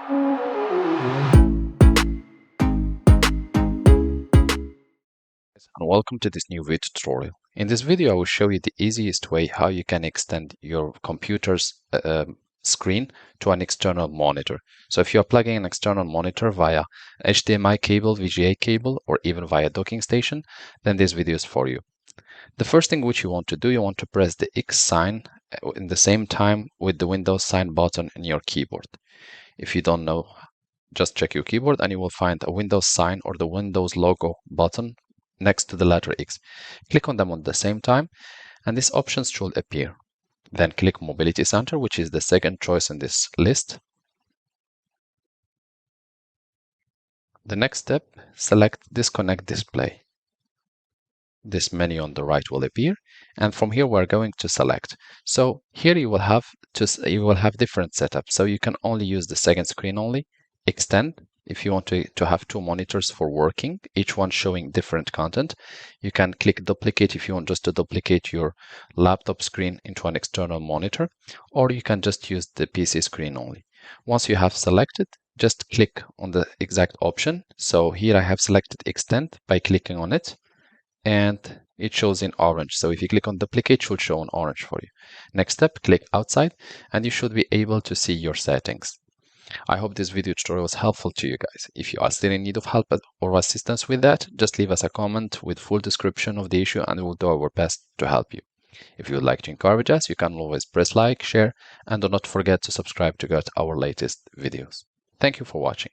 And welcome to this new video tutorial. In this video, I will show you the easiest way how you can extend your computer's screen to an external monitor. So if you're plugging an external monitor via HDMI cable, VGA cable, or even via docking station, then this video is for you. The first thing which you want to do, you want to press the X sign in the same time with the Windows sign button in your keyboard. If you don't know, just check your keyboard and you will find a Windows sign or the Windows logo button next to the letter X. Click on them at the same time and these options should appear. Then click Mobility Center, which is the second choice in this list. The next step, select Disconnect Display. This menu on the right will appear, and from here we're going to select. So here you will have different setups. So you can only use the second screen only, extend if you want to have two monitors for working, each one showing different content. You can click duplicate if you want just to duplicate your laptop screen into an external monitor, or you can just use the PC screen only. Once you have selected, just click on the exact option. So here I have selected extend by clicking on it, and it shows in orange. So if you click on duplicate, it should show in orange for you. Next step, click outside, and you should be able to see your settings. I hope this video tutorial was helpful to you guys. If you are still in need of help or assistance with that, just leave us a comment with full description of the issue and we will do our best to help you. If you would like to encourage us, you can always press like, share, and do not forget to subscribe to get our latest videos. Thank you for watching.